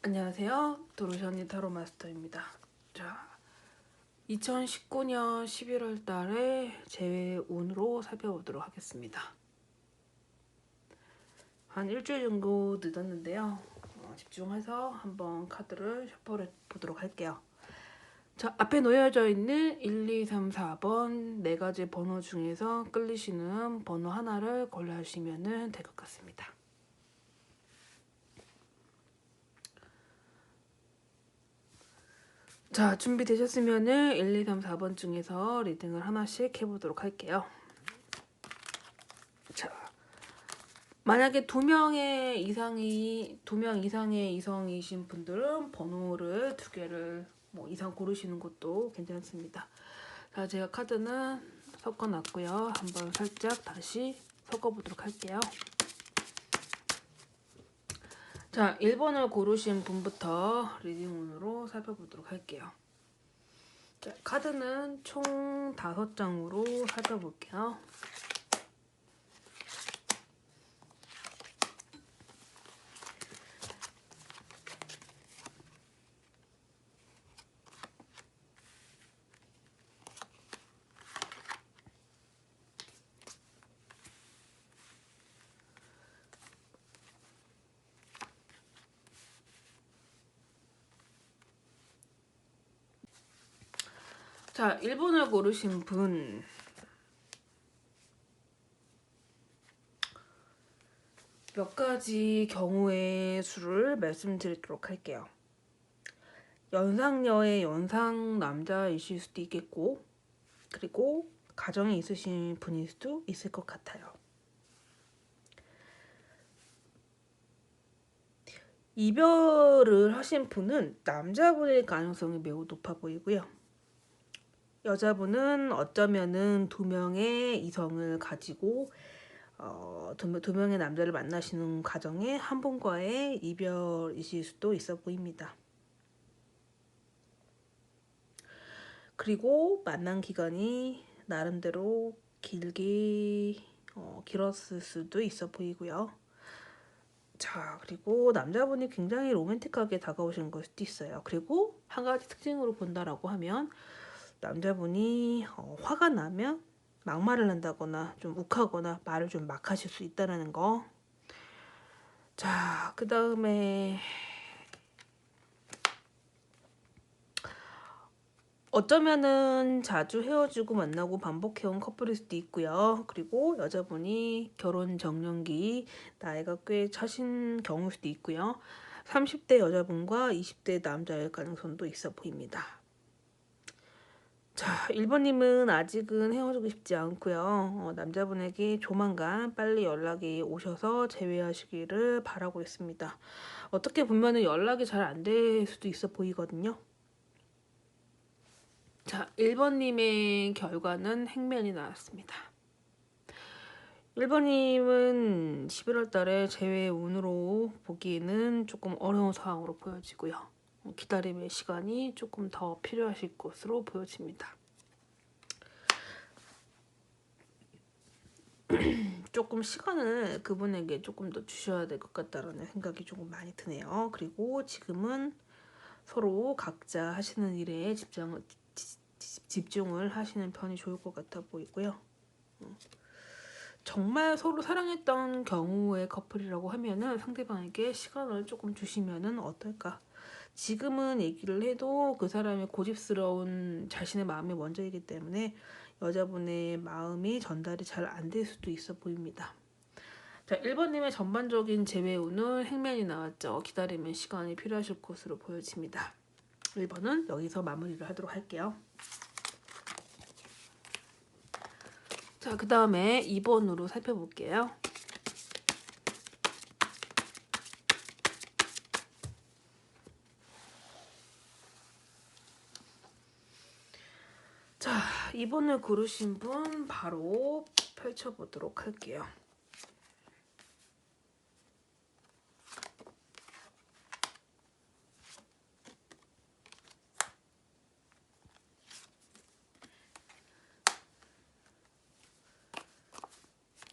안녕하세요. 도로시 타로 마스터입니다. 자, 2019년 11월 달에 제 운으로 살펴보도록 하겠습니다. 한 일주일 정도 늦었는데요. 집중해서 한번 카드를 셔플해 보도록 할게요. 자, 앞에 놓여져 있는 1, 2, 3, 4번 네 가지 번호 중에서 끌리시는 번호 하나를 골라주시면 될 것 같습니다. 자, 준비되셨으면 1, 2, 3, 4번 중에서 리딩을 하나씩 해보도록 할게요. 자, 만약에 2명 이상의 이성이신 분들은 번호를 2개를 이상 고르시는 것도 괜찮습니다. 자, 제가 카드는 섞어놨고요. 한번 살짝 다시 섞어보도록 할게요. 자, 1번을 고르신 분부터 리딩운으로 살펴보도록 할게요. 자, 카드는 총 5장으로 살펴볼게요. 자, 1번을 고르신 분 몇 가지 경우의 수를 말씀드리도록 할게요. 연상녀의 연상 남자이실 수도 있겠고, 그리고 가정에 있으신 분일 수도 있을 것 같아요. 이별을 하신 분은 남자분일 가능성이 매우 높아 보이고요. 여자분은 어쩌면은 2명의 이성을 가지고 두 명의 남자를 만나시는 과정에 한 분과의 이별이실 수도 있어 보입니다. 그리고 만난 기간이 나름대로 길었을 수도 있어 보이고요. 자, 그리고 남자분이 굉장히 로맨틱하게 다가오신 걸 수도 있어요. 그리고 한 가지 특징으로 본다라고 하면 남자분이 화가 나면 막말을 한다거나 좀 욱하거나 말을 좀 막 하실 수 있다는 거. 자, 그 다음에 어쩌면은 자주 헤어지고 만나고 반복해온 커플일 수도 있고요. 그리고 여자분이 결혼 정년기 나이가 꽤 차신 경우일 수도 있고요. 30대 여자분과 20대 남자일 가능성도 있어 보입니다. 자, 1번님은 아직은 헤어지고 싶지 않고요. 남자분에게 조만간 빨리 연락이 오셔서 재회하시기를 바라고 있습니다. 어떻게 보면은 연락이 잘 안 될 수도 있어 보이거든요. 자, 1번님의 결과는 행면이 나왔습니다. 1번님은 11월 달에 재회 운으로 보기에는 조금 어려운 상황으로 보여지고요. 기다림의 시간이 조금 더 필요하실 것으로 보여집니다. 조금 시간을 그분에게 조금 더 주셔야 될 것 같다라는 생각이 조금 많이 드네요. 그리고 지금은 서로 각자 하시는 일에 집중을 하시는 편이 좋을 것 같아 보이고요. 정말 서로 사랑했던 경우의 커플이라고 하면은 상대방에게 시간을 조금 주시면은 어떨까? 지금은 얘기를 해도 그 사람의 고집스러운 자신의 마음이 먼저이기 때문에 여자분의 마음이 전달이 잘 안 될 수도 있어 보입니다. 자, 1번님의 전반적인 재회운은 행면이 나왔죠. 기다리면 시간이 필요하실 것으로 보여집니다. 1번은 여기서 마무리를 하도록 할게요. 자, 그 다음에 2번으로 살펴볼게요. 자, 2번을 고르신 분 바로 펼쳐보도록 할게요.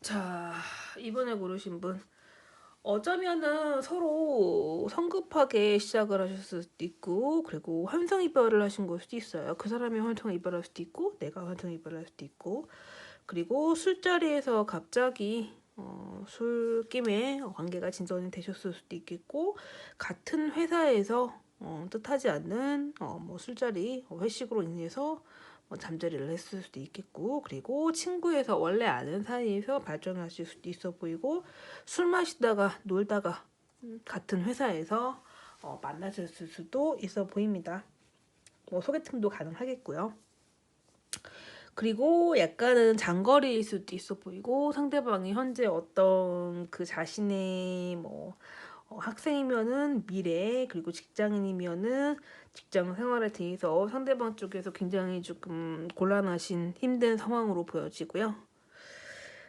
자, 2번에 고르신 분 어쩌면은 서로 성급하게 시작을 하셨을 수도 있고, 그리고 환승이별을 하신 걸 수도 있어요. 그 사람이 환승이별할 수도 있고, 내가 환승이별할 수도 있고, 그리고 술자리에서 갑자기 술김에 관계가 진전이 되셨을 수도 있겠고, 같은 회사에서 뜻하지 않는 뭐 술자리, 회식으로 인해서 뭐 잠자리를 했을 수도 있겠고, 그리고 친구에서 원래 아는 사이에서 발전하실 수도 있어 보이고, 술 마시다가 놀다가 같은 회사에서 만나셨을 수도 있어 보입니다. 뭐 소개팅도 가능하겠고요. 그리고 약간은 장거리일 수도 있어 보이고, 상대방이 현재 어떤 그 자신의 뭐 학생이면은 미래, 그리고 직장인이면은 직장 생활에 대해서 상대방 쪽에서 굉장히 조금 곤란하신 힘든 상황으로 보여지고요.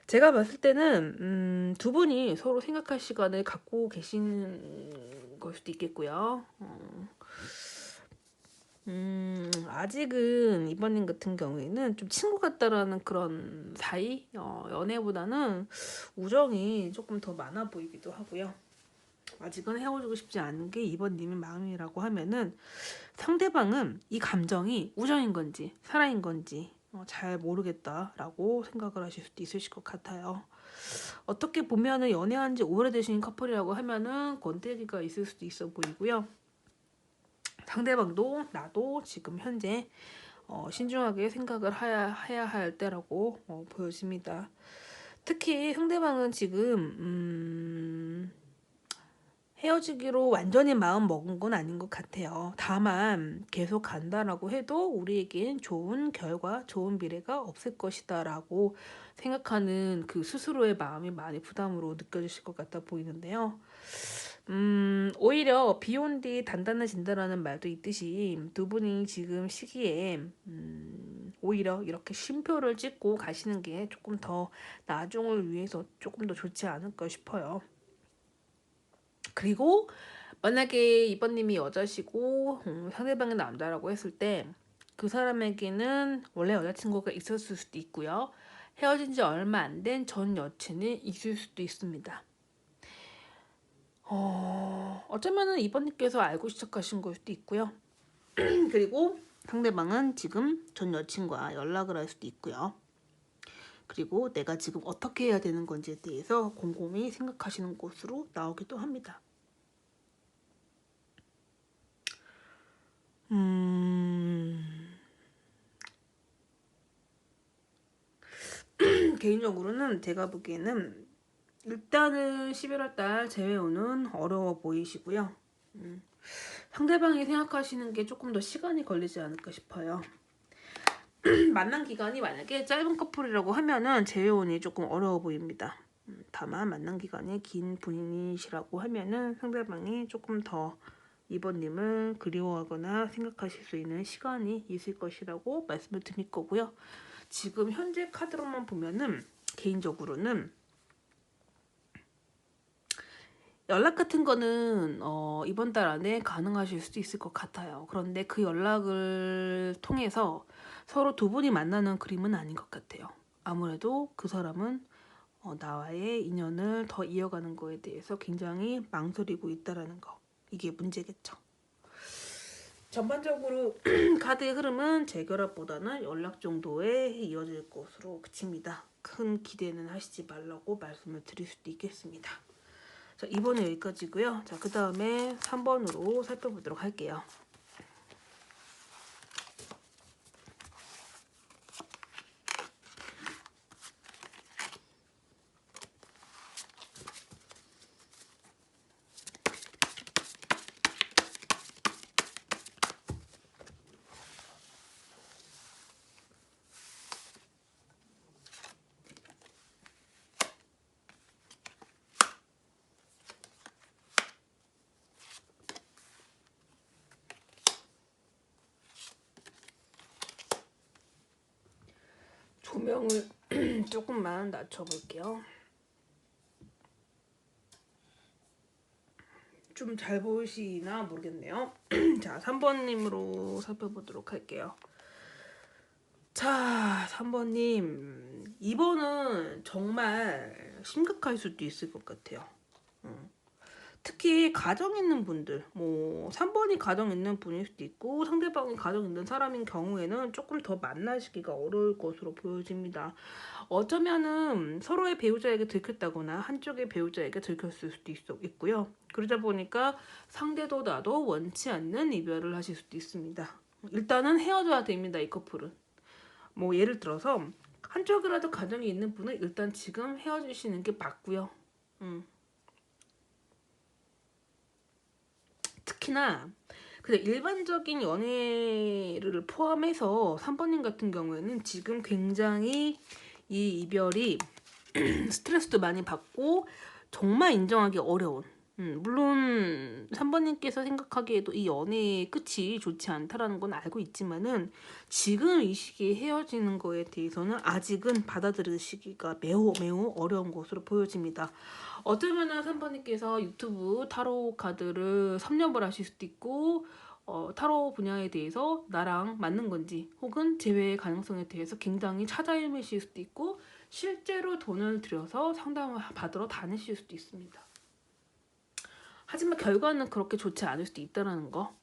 제가 봤을 때는 두 분이 서로 생각할 시간을 갖고 계신 걸 수도 있겠고요. 아직은 이번님 같은 경우에는 좀 친구 같다라는 그런 사이, 연애보다는 우정이 조금 더 많아 보이기도 하고요. 아직은 헤어지고 싶지 않은 게 이번님의 마음이라고 하면은, 상대방은 이 감정이 우정인 건지 사랑인 건지 잘 모르겠다라고 생각을 하실 수도 있으실 것 같아요. 어떻게 보면은 연애한 지 오래되신 커플이라고 하면은 권태기가 있을 수도 있어 보이고요. 상대방도 나도 지금 현재 신중하게 생각을 해야 할 때라고 보여집니다. 특히 상대방은 지금 헤어지기로 완전히 마음 먹은 건 아닌 것 같아요. 다만 계속 간다라고 해도 우리에겐 좋은 결과, 좋은 미래가 없을 것이다라고 생각하는 그 스스로의 마음이 많이 부담으로 느껴지실 것 같아 보이는데요. 오히려 비온 뒤 단단해진다라는 말도 있듯이 두 분이 지금 시기에 오히려 이렇게 쉼표를 찍고 가시는 게 조금 더 나중을 위해서 조금 더 좋지 않을까 싶어요. 그리고 만약에 이번님이 여자시고 상대방이 남자라고 했을 때, 그 사람에게는 원래 여자친구가 있었을 수도 있고요. 헤어진 지 얼마 안 된 전 여친이 있을 수도 있습니다. 어쩌면은 이번님께서 알고 시작하신 걸 수도 있고요. 그리고 상대방은 지금 전 여친과 연락을 할 수도 있고요. 그리고 내가 지금 어떻게 해야 되는 건지에 대해서 곰곰이 생각하시는 것으로 나오기도 합니다. 개인적으로는 제가 보기에는 일단은 11월 달 재회오는 어려워 보이시고요. 상대방이 생각하시는 게 조금 더 시간이 걸리지 않을까 싶어요. 만난 기간이 만약에 짧은 커플이라고 하면은 재회온이 조금 어려워 보입니다. 다만 만난 기간이 긴 분이시라고 하면은 상대방이 조금 더 이번님을 그리워하거나 생각하실 수 있는 시간이 있을 것이라고 말씀을 드릴 거고요. 지금 현재 카드로만 보면은 개인적으로는 연락 같은 거는 이번 달 안에 가능하실 수도 있을 것 같아요. 그런데 그 연락을 통해서 서로 두 분이 만나는 그림은 아닌 것 같아요. 아무래도 그 사람은 나와의 인연을 더 이어가는 거에 대해서 굉장히 망설이고 있다라는 거. 이게 문제겠죠. 전반적으로 카드의 흐름은 재결합보다는 연락 정도에 이어질 것으로 그칩니다. 큰 기대는 하시지 말라고 말씀을 드릴 수도 있겠습니다. 자, 2번은 여기까지고요. 자, 그 다음에 3번으로 살펴보도록 할게요. 조명을 조금만 낮춰볼게요. 좀 잘 보이시나 모르겠네요. 자, 3번님으로 살펴보도록 할게요. 자, 3번님. 2번은 정말 심각할 수도 있을 것 같아요. 특히 가정 있는 분들, 뭐 3번이 가정 있는 분일 수도 있고 상대방이 가정 있는 사람인 경우에는 조금 더 만나시기가 어려울 것으로 보여집니다. 어쩌면은 서로의 배우자에게 들켰다거나 한쪽의 배우자에게 들켰을 수도 있고요. 그러다 보니까 상대도 나도 원치 않는 이별을 하실 수도 있습니다. 일단은 헤어져야 됩니다, 이 커플은. 뭐 예를 들어서 한쪽이라도 가정이 있는 분은 일단 지금 헤어지시는 게 맞고요. 특히나 그냥 일반적인 연애를 포함해서 3번님 같은 경우에는 지금 굉장히 이 이별이 스트레스도 많이 받고 정말 인정하기 어려운, 물론 3번님께서 생각하기에도 이 연애의 끝이 좋지 않다라는 건 알고 있지만은 지금 이 시기에 헤어지는 거에 대해서는 아직은 받아들이시기가 매우 매우 어려운 것으로 보여집니다. 어쩌면은 3번님께서 유튜브 타로 카드를 섭렵을 하실 수도 있고 타로 분야에 대해서 나랑 맞는 건지 혹은 재회의 가능성에 대해서 굉장히 찾아 헤매실 수도 있고 실제로 돈을 들여서 상담을 받으러 다니실 수도 있습니다. 하지만 결과는 그렇게 좋지 않을 수도 있다는 거.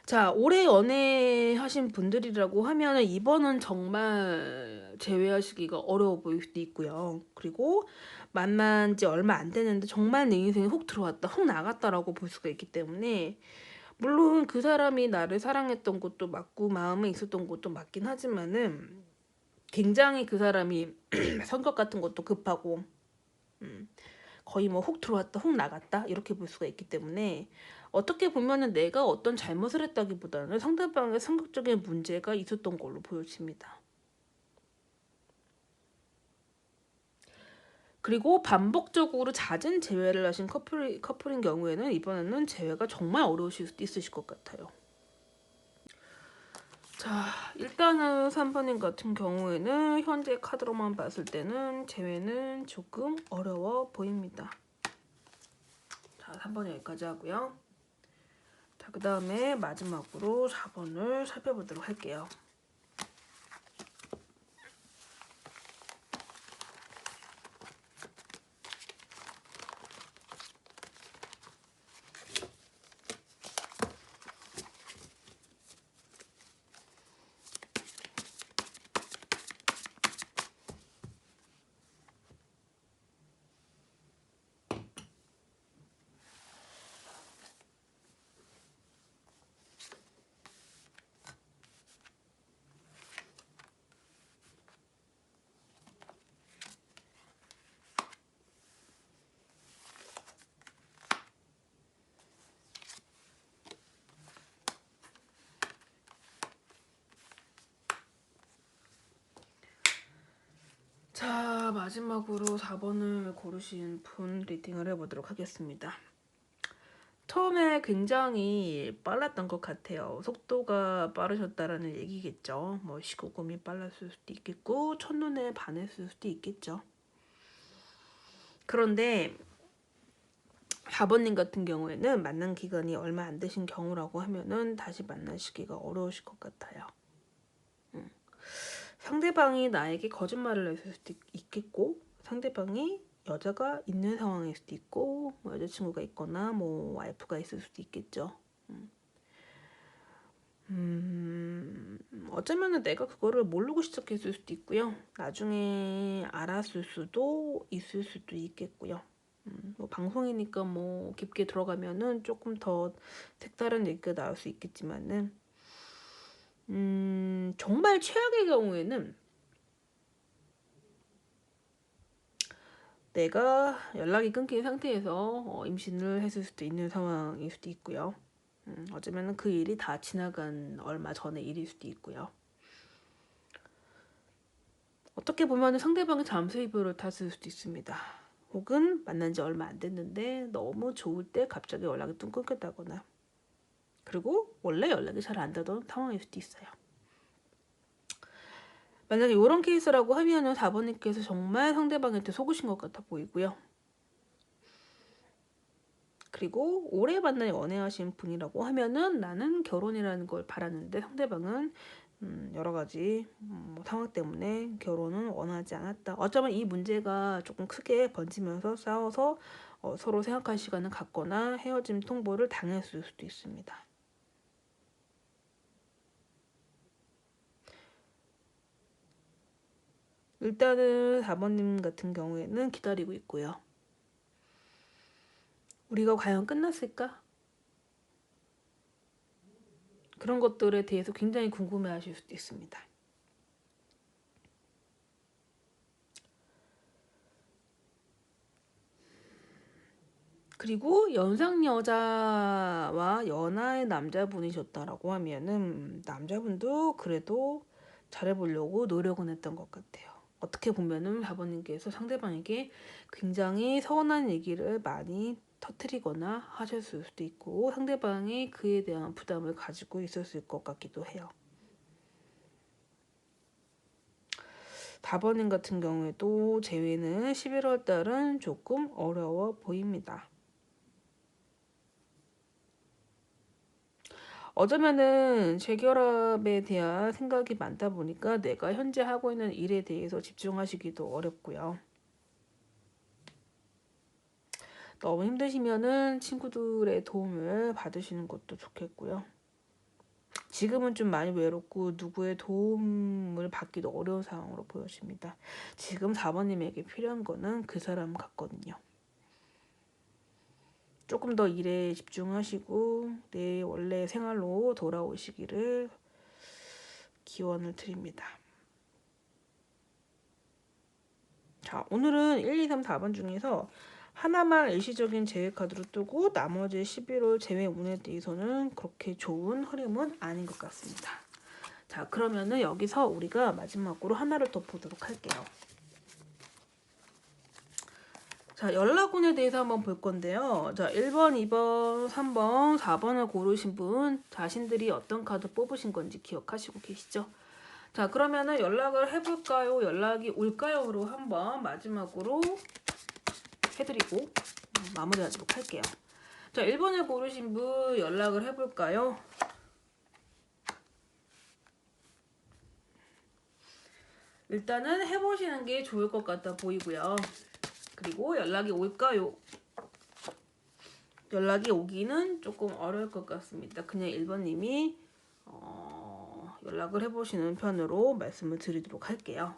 자, 오래 연애하신 분들이라고 하면 이번은 정말 제외하시기가 어려워 보일 수도 있고요. 그리고 만난 지 얼마 안 됐는데 정말 내 인생에 훅 들어왔다, 훅 나갔다라고 볼 수가 있기 때문에 물론 그 사람이 나를 사랑했던 것도 맞고 마음에 있었던 것도 맞긴 하지만은 굉장히 그 사람이 성격 같은 것도 급하고 거의 뭐 훅 들어왔다 훅 나갔다 이렇게 볼 수가 있기 때문에 어떻게 보면은 내가 어떤 잘못을 했다기보다는 상대방의 성격적인 문제가 있었던 걸로 보여집니다. 그리고 반복적으로 잦은 재회를 하신 커플인 경우에는 이번에는 재회가 정말 어려우실 수도 있으실 것 같아요. 자, 일단은 3번님 같은 경우에는 현재 카드로만 봤을 때는 재회는 조금 어려워 보입니다. 자, 3번 여기까지 하고요. 자, 그 다음에 마지막으로 4번을 살펴보도록 할게요. 자, 마지막으로 4번을 고르신 분 리딩을 해보도록 하겠습니다. 처음에 굉장히 빨랐던 것 같아요. 속도가 빠르셨다라는 얘기겠죠. 뭐 시고금이 빨랐을 수도 있겠고 첫눈에 반했을 수도 있겠죠. 그런데 4번님 같은 경우에는 만난 기간이 얼마 안 되신 경우라고 하면은 다시 만나시기가 어려우실 것 같아요. 상대방이 나에게 거짓말을 했을 수도 있겠고 상대방이 여자가 있는 상황일 수도 있고 뭐 여자친구가 있거나 뭐 와이프가 있을 수도 있겠죠. 어쩌면은 내가 그거를 모르고 시작했을 수도 있고요. 나중에 알았을 수도 있을 수도 있겠고요. 뭐 방송이니까 뭐 깊게 들어가면은 조금 더 색다른 얘기가 나올 수 있겠지만은 정말 최악의 경우에는 내가 연락이 끊긴 상태에서 임신을 했을 수도 있는 상황일 수도 있고요. 어쩌면 그 일이 다 지나간 얼마 전의 일일 수도 있고요. 어떻게 보면 상대방이 잠수 이별을 탔을 수도 있습니다. 혹은 만난 지 얼마 안 됐는데 너무 좋을 때 갑자기 연락이 뚝 끊겼다거나 그리고 원래 연락이 잘 안 되던 상황일 수도 있어요. 만약에 이런 케이스라고 하면은 4번님께서 정말 상대방한테 속으신 것 같아 보이고요. 그리고 오래 만나 연애하신 분이라고 하면은 나는 결혼이라는 걸 바랐는데 상대방은 여러 가지 상황 때문에 결혼은 원하지 않았다. 어쩌면 이 문제가 조금 크게 번지면서 싸워서 서로 생각할 시간을 갖거나 헤어짐 통보를 당했을 수도 있습니다. 일단은 4번님 같은 경우에는 기다리고 있고요. 우리가 과연 끝났을까? 그런 것들에 대해서 굉장히 궁금해 하실 수도 있습니다. 그리고 연상 여자와 연하의 남자분이셨다라고 하면은 남자분도 그래도 잘해보려고 노력은 했던 것 같아요. 어떻게 보면은 4번님께서 상대방에게 굉장히 서운한 얘기를 많이 터뜨리거나 하셨을 수도 있고 상대방이 그에 대한 부담을 가지고 있었을 것 같기도 해요. 4번님 같은 경우에도 재회는 11월 달은 조금 어려워 보입니다. 어쩌면은 재결합에 대한 생각이 많다 보니까 내가 현재 하고 있는 일에 대해서 집중하시기도 어렵고요. 너무 힘드시면은 친구들의 도움을 받으시는 것도 좋겠고요. 지금은 좀 많이 외롭고 누구의 도움을 받기도 어려운 상황으로 보여집니다. 지금 4번님에게 필요한 거는 그 사람 같거든요. 조금 더 일에 집중하시고 내 원래 생활로 돌아오시기를 기원을 드립니다. 자, 오늘은 1, 2, 3, 4번 중에서 하나만 일시적인 제외 카드로 뜨고 나머지 11월 제외 운에 대해서는 그렇게 좋은 흐름은 아닌 것 같습니다. 자, 그러면은 여기서 우리가 마지막으로 하나를 더 보도록 할게요. 자, 연락운에 대해서 한번 볼 건데요. 자, 1번, 2번, 3번, 4번을 고르신 분 자신들이 어떤 카드 뽑으신 건지 기억하시고 계시죠? 자, 그러면은 연락을 해볼까요? 연락이 올까요?로 한번 마지막으로 해드리고 마무리하도록 할게요. 자, 1번을 고르신 분 연락을 해볼까요? 일단은 해보시는 게 좋을 것 같아 보이고요. 그리고 연락이 올까요? 연락이 오기는 조금 어려울 것 같습니다. 그냥 1번님이 연락을 해보시는 편으로 말씀을 드리도록 할게요.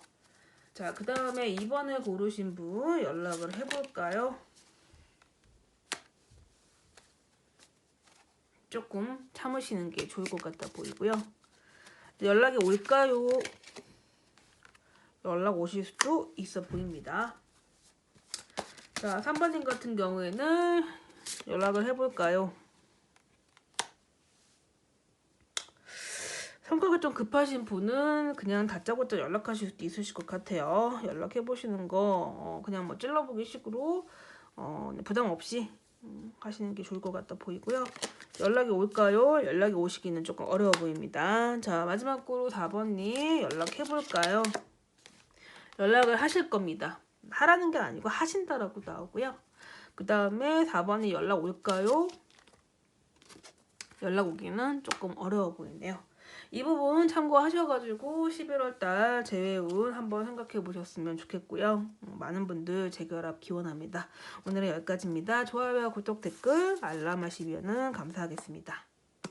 자, 그 다음에 2번을 고르신 분 연락을 해볼까요? 조금 참으시는 게 좋을 것 같아 보이고요. 연락이 올까요? 연락 오실 수도 있어 보입니다. 자, 3번님 같은 경우에는 연락을 해볼까요? 성격이 좀 급하신 분은 그냥 다짜고짜 연락하실 수도 있으실 것 같아요. 연락해보시는 거 그냥 뭐 찔러보기 식으로 부담 없이 하시는 게 좋을 것 같다 보이고요. 연락이 올까요? 연락이 오시기는 조금 어려워 보입니다. 자, 마지막으로 4번님 연락해볼까요? 연락을 하실 겁니다. 하라는 게 아니고 하신다라고 나오고요. 그 다음에 4번이 연락 올까요? 연락 오기는 조금 어려워 보이네요. 이 부분 참고하셔가지고 11월달 제외운 한번 생각해 보셨으면 좋겠고요. 많은 분들 재결합 기원합니다. 오늘은 여기까지입니다. 좋아요와 구독, 댓글, 알람 하시면 감사하겠습니다.